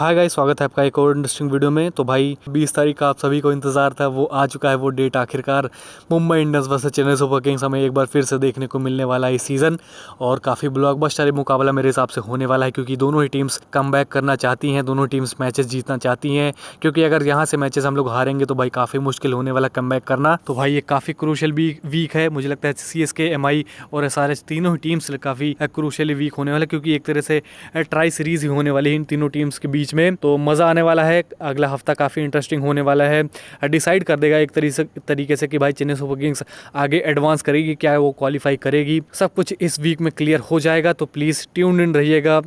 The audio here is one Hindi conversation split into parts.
हाय गाइस, स्वागत है आपका एक और इंटरेस्टिंग वीडियो में। तो भाई 20 तारीख का आप सभी को इंतजार था, वो आ चुका है वो डेट आखिरकार। Mumbai Indians versus Chennai super Kings हमें एक बार फिर से देखने को मिलने वाला है इस सीज़न और काफ़ी ब्लॉकबस्टर मुकाबला मेरे हिसाब से होने वाला है, क्योंकि दोनों ही टीम्स कमबैक करना चाहती हैं, दोनों टीम्स मैचेस जीतना चाहती हैं। क्योंकि अगर यहाँ से मैचेस हम लोग हारेंगे तो भाई काफ़ी मुश्किल होने वाला कमबैक करना। तो भाई ये काफ़ी क्रूशियल वीक है, मुझे लगता है CSK, MI और SRH तीनों ही टीम्स काफ़ी क्रूशियली वीक होने वाला है, क्योंकि एक तरह से ट्राई सीरीज ही होने वाली है इन तीनों टीम्स के बीच में। तो मज़ा आने वाला है, अगला हफ्ता काफ़ी इंटरेस्टिंग होने वाला है। डिसाइड कर देगा एक तरीके से कि भाई चेन्नई सुपर किंग्स आगे एडवांस करेगी, क्या वो क्वालिफाई करेगी, सब कुछ इस वीक में क्लियर हो जाएगा। तो प्लीज़ ट्यून इन रहिएगा।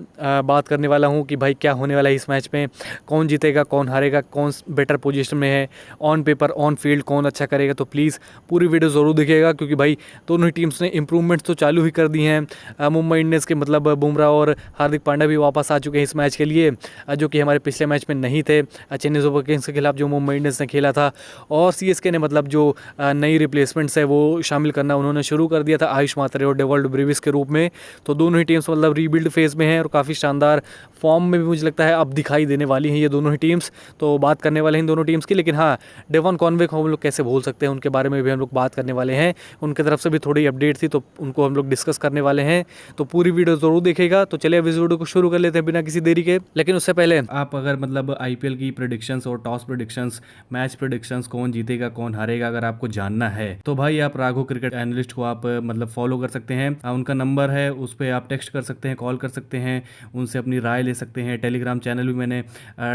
बात करने वाला हूँ कि भाई क्या होने वाला है इस मैच में, कौन जीतेगा, कौन हारेगा, कौन बेटर पोजीशन में है, ऑन पेपर ऑन फील्ड कौन अच्छा करेगा। तो प्लीज़ पूरी वीडियो ज़रूर देखिएगा, क्योंकि भाई दोनों ही टीम्स ने इंप्रूवमेंट्स तो चालू ही कर दी हैं। मुंबई इंडियंस के मतलब बुमराह और हार्दिक पांड्या भी वापस आ चुके हैं इस मैच के लिए, जो कि हमारे पिछले मैच में नहीं थे चेन्नई सुपर किंग्स के खिलाफ जो मुंबई इंडियंस ने खेला था। और CSK ने मतलब जो नई रिप्लेसमेंट्स है वो शामिल करना उन्होंने शुरू कर दिया था, आयुष मात्रे और डेवल्ड ब्रेविस के रूप में। तो दोनों ही टीम्स मतलब रीबिल्ड फेज में हैं और काफ़ी शानदार फॉर्म में भी मुझे लगता है अब दिखाई देने वाली हैं ये दोनों ही टीम्स। तो बात करने वाले हैं इन दोनों टीम्स की, लेकिन हाँ, डेवन कॉनवे को हम लोग कैसे भूल सकते हैं, उनके बारे में भी हम लोग बात करने वाले हैं। उनकी तरफ से भी थोड़ी अपडेट थी तो उनको हम लोग डिस्कस करने वाले हैं। तो पूरी वीडियो ज़रूर देखेगा। तो चलिए अब इस वीडियो को शुरू कर लेते हैं बिना किसी देरी के। लेकिन उससे पहले आप अगर मतलब IPL की प्रेडिक्शंस और टॉस प्रेडिक्शंस, मैच प्रेडिक्शंस, कौन जीतेगा कौन हारेगा, अगर आपको जानना है तो भाई आप राघव क्रिकेट एनालिस्ट को आप मतलब फॉलो कर सकते हैं। उनका नंबर है, उस पर आप टेक्स्ट कर सकते हैं, कॉल कर सकते हैं, उनसे अपनी राय ले सकते हैं। टेलीग्राम चैनल भी मैंने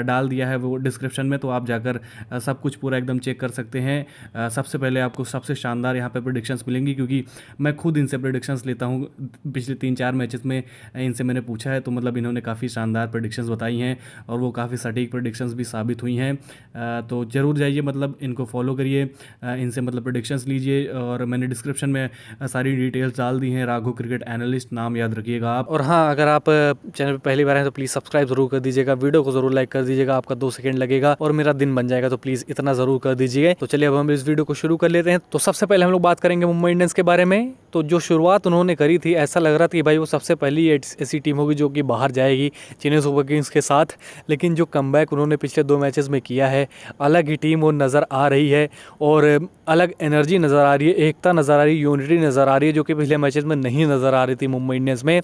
डाल दिया है वो डिस्क्रिप्शन में, तो आप जाकर सब कुछ पूरा एकदम चेक कर सकते हैं। सबसे पहले आपको सबसे शानदार यहाँ पे प्रेडिक्शंस मिलेंगी, क्योंकि मैं खुद इनसे प्रेडिक्शंस लेता हूँ। पिछले 3-4 मैचेस में इनसे मैंने पूछा है, तो मतलब इन्होंने काफ़ी शानदार प्रेडिक्शंस बताई हैं और वो काफ़ी सटीक प्रेडिक्शंस भी साबित हुई हैं। तो ज़रूर जाइए, मतलब इनको फॉलो करिए, इनसे मतलब प्रेडिक्शंस लीजिए। और मैंने डिस्क्रिप्शन में सारी डिटेल्स डाल दी हैं। राघव क्रिकेट एनालिस्ट नाम याद रखिएगा आप। और हाँ, अगर आप चैनल पर पहली बार हैं तो प्लीज़ सब्सक्राइब जरूर कर दीजिएगा, वीडियो को जरूर लाइक कर दीजिएगा, आपका 2 सेकंड लगेगा और मेरा दिन बन जाएगा। तो प्लीज़ इतना ज़रूर कर दीजिए। तो चलिए अब हम इस वीडियो को शुरू कर लेते हैं। तो सबसे पहले हम लोग बात करेंगे मुंबई इंडियंस के बारे में। तो जो शुरुआत उन्होंने करी थी, ऐसा लग रहा था कि भाई वो सबसे पहली ऐसी टीम होगी जो कि बाहर जाएगी चेन्नई सुपर किंग्स के साथ। लेकिन जो कमबैक उन्होंने पिछले 2 मैचेस में किया है, अलग ही टीम वो नज़र आ रही है और अलग एनर्जी नज़र आ रही है, एकता नज़र आ रही है, यूनिटी नज़र आ रही है, जो कि पिछले मैचेस में नहीं नज़र आ रही थी मुंबई इंडियंस में।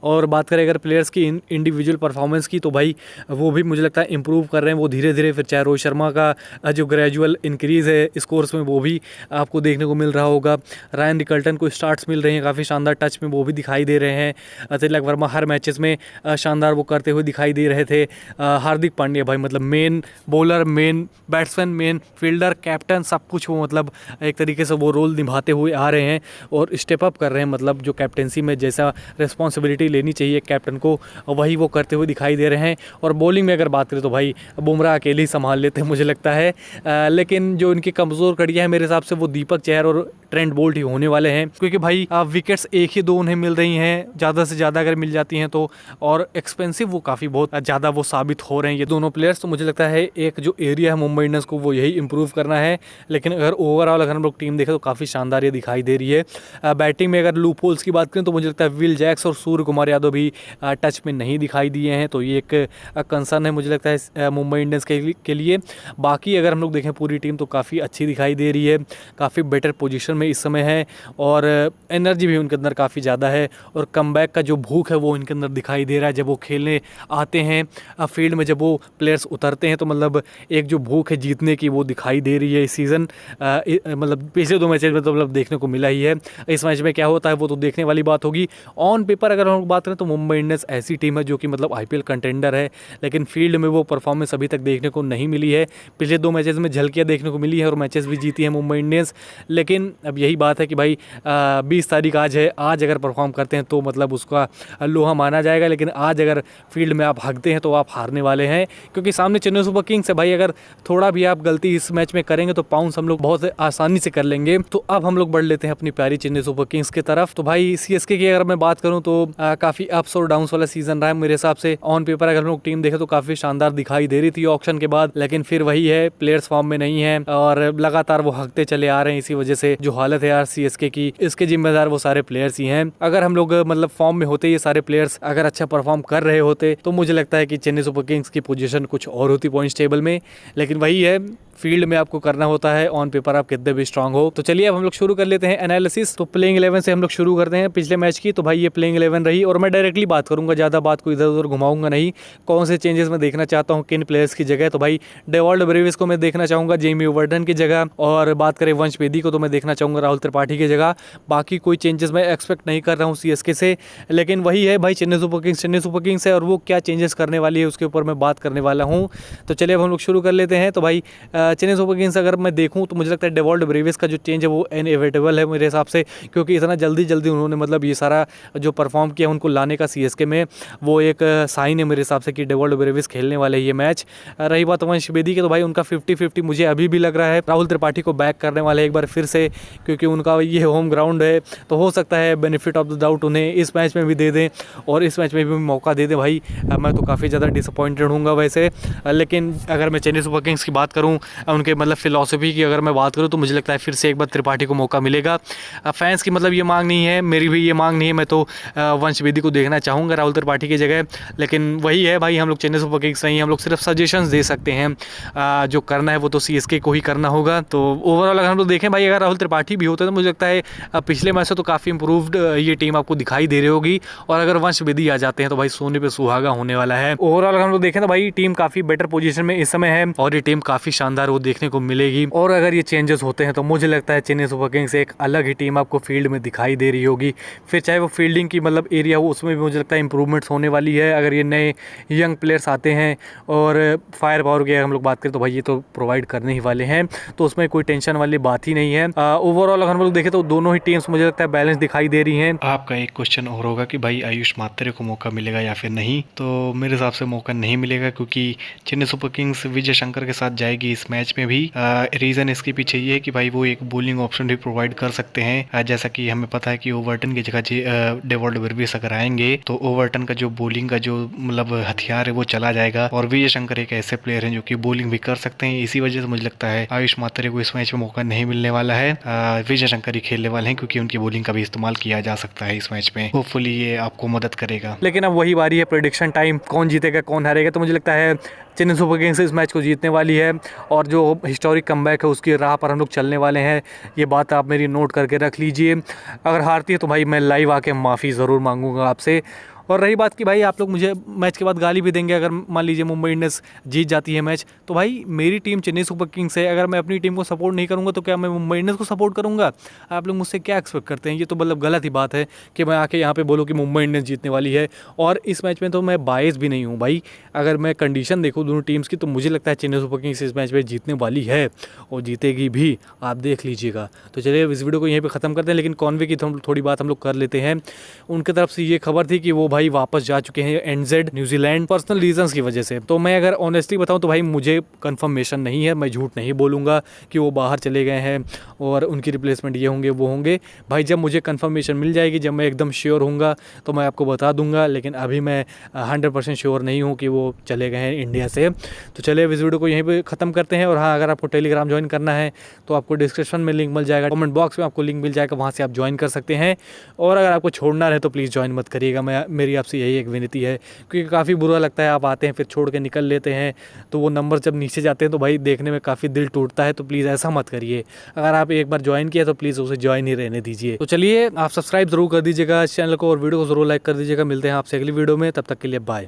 और बात करें अगर प्लेयर्स की इंडिविजुअल परफॉर्मेंस की, तो भाई वो भी मुझे लगता है इंप्रूव कर रहे हैं वो धीरे धीरे। फिर चाहे रोहित शर्मा का जो ग्रेजुअल इंक्रीज़ है स्कोर्स में, वो भी आपको देखने को मिल रहा होगा। रायन रिकल्टन को स्टार्ट्स मिल रहे हैं, काफ़ी शानदार टच में वो भी दिखाई दे रहे हैं। तिलक वर्मा हर मैचेस में शानदार वो करते हुए दिखाई दे रहे थे। हार्दिक पांड्या भाई मतलब main bowler, main batsman, main fielder, captain, सब कुछ वो मतलब एक तरीके से वो रोल निभाते हुए आ रहे हैं और स्टेप अप कर रहे हैं। मतलब जो कैप्टनसी में जैसा रिस्पॉन्सिबिलिटी लेनी चाहिए कैप्टन को, वही वो करते हुए दिखाई दे रहे हैं। और बॉलिंग में अगर बात करें तो भाई बुमराह अकेले ही संभाल लेते हैं मुझे लगता है। लेकिन जो इनकी कमज़ोर कड़ियाँ हैं मेरे हिसाब से वो दीपक चहर और ट्रेंट बोल्ट ही होने वाले हैं, क्योंकि भाई विकेट्स एक ही 2 उन्हें मिल रही हैं, ज़्यादा से ज़्यादा अगर मिल जाती हैं तो। और एक्सपेंसिव वो काफ़ी बहुत ज़्यादा वो साबित हो रहे हैं ये दोनों प्लेयर्स। तो मुझे लगता है एक जो एरिया है मुंबई इंडियंस को वो यही इंप्रूव करना है। लेकिन अगर ओवरऑल अगर हम लोग टीम देखें तो काफ़ी शानदार ये दिखाई दे रही है। बैटिंग में अगर लूप होल्स की बात करें तो मुझे लगता है विल जैक्स और सूर्य कुमार यादव भी टच में नहीं दिखाई दिए हैं, तो ये एक कंसर्न है मुझे लगता है मुंबई इंडियंस के लिए। बाकी अगर हम लोग देखें पूरी टीम तो काफ़ी अच्छी दिखाई दे रही है, काफ़ी बेटर पोजीशन में इस समय है और एनर्जी भी उनके अंदर काफ़ी ज़्यादा है। और कमबैक का जो भूख है वो इनके अंदर दिखाई दे रहा है। जब वो खेलने आते हैं फील्ड में, जब वो प्लेयर्स उतरते हैं तो मतलब एक जो भूख है जीतने की वो दिखाई दे रही है इस सीज़न। मतलब पिछले 2 मैचेस में तो मतलब देखने को मिला ही है। इस मैच में क्या होता है वो तो देखने वाली बात होगी। ऑन पेपर अगर हम बात करें तो मुंबई इंडियंस ऐसी टीम है जो कि मतलब IPL कंटेंडर है, लेकिन फील्ड में वो परफॉर्मेंस अभी तक देखने को नहीं मिली है। पिछले 2 मैचेस में झलकियाँ देखने को मिली है और मैचेस भी जीती है मुंबई इंडियंस। लेकिन अब यही बात है कि भाई 20 तारीख आज है, आज अगर परफॉर्म करते हैं तो मतलब उसका लोहा माना जाएगा। लेकिन आज अगर फील्ड में आप हकते हैं तो आप हारने वाले हैं, क्योंकि सामने चेन्नई सुपर किंग्स है भाई। अगर थोड़ा भी आप गलती इस मैच में करेंगे तो पाउंस हम लोग बहुत आसानी से कर लेंगे। तो अब हम लोग बढ़ लेते हैं अपनी प्यारी चेन्नई सुपर किंग्स की तरफ। तो भाई CSK की अगर मैं बात करूं तो काफ़ी अप्स और डाउन्स वाला सीजन रहा है मेरे हिसाब से। ऑन पेपर अगर हम लोग टीम देखें तो काफ़ी शानदार दिखाई दे रही थी ऑक्शन के बाद, लेकिन फिर वही है, प्लेयर्स फॉर्म में नहीं है और लगातार वो हकते चले आ रहे हैं। इसी वजह से जो हालत है यार CSK की, इसके जिम्मेदार वो सारे प्लेयर्स ही हैं। अगर हम लोग मतलब फॉर्म में होते, ये सारे प्लेयर्स अगर अच्छा परफॉर्म कर रहे होते, तो मुझे लगता है कि चेन्नई सुपर किंग्स की पोजीशन कुछ और होती पॉइंट्स टेबल में। लेकिन वही है, फील्ड में आपको करना होता है, ऑन पेपर आप कितने भी स्ट्रांग हो। तो चलिए अब हम लोग शुरू कर लेते हैं एनालिसिस। तो प्लेइंग 11 से हम लोग शुरू करते हैं पिछले मैच की। तो भाई ये प्लेइंग 11 रही और मैं डायरेक्टली बात करूंगा, ज़्यादा बात को इधर उधर घुमाऊंगा नहीं। कौन से चेंजेस मैं देखना चाहता हूँ किन प्लेयर्स की जगह। तो भाई डेवॉल्ट ब्रेविस को मैं देखना चाहूँगा जेमी ओवर्टन की जगह, और बात करें वंश बेदी को तो मैं देखना चाहूँगा राहुल त्रिपाठी की जगह। बाकी कोई चेंजेस मैं एक्सपेक्ट नहीं कर रहा हूँ सीएसके से। लेकिन वही है भाई, चेन्नई सुपर किंग्स है और वो क्या चेंजेस करने वाली है उसके ऊपर मैं बात करने वाला हूँ। तो चलिए अब हम लोग शुरू कर लेते हैं। तो भाई चेन्नई सुपर किंग्स अगर मैं देखूं तो मुझे लगता है डेवॉल्ट ब्रेविस का जो चेंज है वो इनएविटेबल है मेरे हिसाब से, क्योंकि इतना जल्दी उन्होंने मतलब ये सारा जो परफॉर्म किया उनको लाने का सीएसके में, वो एक साइन है मेरे हिसाब से कि डेवॉल्ट ब्रेविस खेलने वाले ये मैच। रही बात वंश बेदी की, तो भाई उनका 50-50 मुझे अभी भी लग रहा है। राहुल त्रिपाठी को बैक करने वाले एक बार फिर से, क्योंकि उनका ये होम ग्राउंड है, तो हो सकता है बेनिफिट ऑफ द डाउट उन्हें इस मैच में भी दे दें और इस मैच में भी मौका दे दें। भाई मैं तो काफ़ी ज़्यादा डिसअपॉइंटेड हूँगा वैसे। लेकिन अगर मैं चेन्नई सुपर किंग्स की बात करूँ, उनके मतलब फिलॉसफी की अगर मैं बात करूँ, तो मुझे लगता है फिर से एक बार त्रिपाठी को मौका मिलेगा। फैंस की मतलब ये मांग नहीं है, मेरी भी ये मांग नहीं है, मैं तो वंश बेदी को देखना चाहूँगा राहुल त्रिपाठी की जगह। लेकिन वही है भाई, हम लोग चेन्नई सुपर किंग्स नहीं, हम लोग सिर्फ सजेशंस दे सकते हैं। जो करना है वो तो सीएसके को ही करना होगा। तो ओवरऑल अगर हम लोग देखें भाई, अगर राहुल त्रिपाठी भी होता है तो मुझे लगता है पिछले मैच से तो काफ़ी इंप्रूव्ड ये टीम आपको दिखाई दे रही होगी। और अगर वंश बेदी आ जाते हैं तो भाई सोने पे सुहागा होने वाला है। ओवरऑल अगर हम लोग देखें तो भाई टीम काफ़ी बेटर पोजीशन में इस समय है और ये टीम काफ़ी शानदार वो देखने को मिलेगी। और अगर ये चेंजेस होते हैं तो मुझे लगता है चेन्नई सुपर किंग्स एक अलग ही टीम आपको फील्ड में दिखाई दे रही होगी। फिर चाहे वो फील्डिंग की मतलब एरिया हो, उसमें भी मुझे लगता है इंप्रूवमेंट्स होने वाली है। अगर ये नए यंग प्लेयर्स आते हैं और फायर पावर की हम लोग बात करें तो भाई ये तो प्रोवाइड करने ही वाले हैं, तो उसमें कोई टेंशन वाली बात ही नहीं है। ओवरऑल अगर हम लोग देखें तो दोनों ही टीम्स मुझे लगता है बैलेंस दिखाई दे रही हैं। आपका एक क्वेश्चन और होगा कि भाई आयुष मात्रे को मौका मिलेगा या फिर नहीं, तो मेरे हिसाब से मौका नहीं मिलेगा, क्योंकि चेन्नई सुपर किंग्स विजय शंकर के साथ जाएगी इस मैच में भी। रीज़न इसके पीछे ये है कि भाई वो एक बॉलिंग ऑप्शन भी प्रोवाइड कर सकते हैं। जैसा कि हमें पता है कि ओवर्टन की जगह डेवॉल्ट ब्रेविस अगर आएंगे तो ओवर्टन का जो बॉलिंग का जो मतलब हथियार है वो चला जाएगा, और विजय शंकर एक ऐसे प्लेयर हैं जो कि बॉलिंग भी कर सकते हैं। इसी वजह से मुझे लगता है आयुष मात्रे को इस मैच में मौका नहीं मिलने वाला है। विजय शंकर ही खेलने वाले हैं, क्योंकि उनकी बॉलिंग का भी इस्तेमाल किया जा सकता है इस मैच में। होपफुली ये आपको मदद करेगा। लेकिन अब वही बारी है प्रेडिक्शन टाइम, कौन जीतेगा कौन हारेगा। तो मुझे लगता है चेन्नई सुपर किंग्स इस मैच को जीतने वाली है और जो हिस्टोरिक कमबैक है उसकी राह पर हम लोग चलने वाले हैं। ये बात आप मेरी नोट करके रख लीजिए। अगर हारती है तो भाई मैं लाइव आके माफ़ी ज़रूर मांगूंगा आपसे। और रही बात कि भाई आप लोग मुझे मैच के बाद गाली भी देंगे अगर मान लीजिए मुंबई इंडियंस जीत जाती है मैच, तो भाई मेरी टीम चेन्नई सुपर किंग्स है। अगर मैं अपनी टीम को सपोर्ट नहीं करूंगा तो क्या मैं मुंबई इंडियंस को सपोर्ट करूंगा? आप लोग मुझसे क्या एक्सपेक्ट करते हैं? ये तो मतलब गलत ही बात है कि मैं आके यहाँ पे बोलूँ कि मुंबई इंडियंस जीतने वाली है। और इस मैच में तो मैं बायस भी नहीं हूँ भाई। अगर मैं कंडीशन देखूँ दोनों टीम्स की तो मुझे लगता है चेन्नई सुपर किंग्स इस मैच में जीतने वाली है और जीतेगी भी, आप देख लीजिएगा। तो चलिए इस वीडियो को यहीं पर ख़त्म करते हैं। लेकिन कॉन्वे की थोड़ी बात हम लोग कर लेते हैं। उनकी तरफ से ये खबर थी कि वो भाई वापस जा चुके हैं एनजेड न्यूजीलैंड पर्सनल रीजंस की वजह से। तो मैं अगर ऑनेस्टली बताऊं तो भाई मुझे कंफर्मेशन नहीं है, मैं झूठ नहीं बोलूँगा कि वो बाहर चले गए हैं और उनकी रिप्लेसमेंट ये होंगे वो होंगे। भाई जब मुझे कंफर्मेशन मिल जाएगी, जब मैं एकदम श्योर हूँगा तो मैं आपको बता दूंगा। लेकिन अभी मैं 100% श्योर नहीं हूँ कि वो चले गए हैं इंडिया से। तो चलिए इस वीडियो को यहीं पर ख़त्म करते हैं। और हाँ, अगर आपको टेलीग्राम ज्वाइन करना है तो आपको डिस्क्रिप्शन में लिंक मिल जाएगा, कमेंट बॉक्स में आपको लिंक मिल जाएगा, वहाँ से आप ज्वाइन कर सकते हैं। और अगर आपको छोड़ना रहे तो प्लीज़ ज्वाइन मत करिएगा, मेरी आपसे यही एक विनती है, क्योंकि काफ़ी बुरा लगता है आप आते हैं फिर छोड़ के निकल लेते हैं, तो वो नंबर जब नीचे जाते हैं तो भाई देखने में काफ़ी दिल टूटता है। तो प्लीज़ ऐसा मत करिए। अगर आप एक बार ज्वाइन किया तो प्लीज़ उसे ज्वाइन ही रहने दीजिए। तो चलिए आप सब्सक्राइब जरूर कर दीजिएगा इस चैनल को और वीडियो को जरूर लाइक कर दीजिएगा। मिलते हैं आपसे अगली वीडियो में, तब तक के लिए बाय।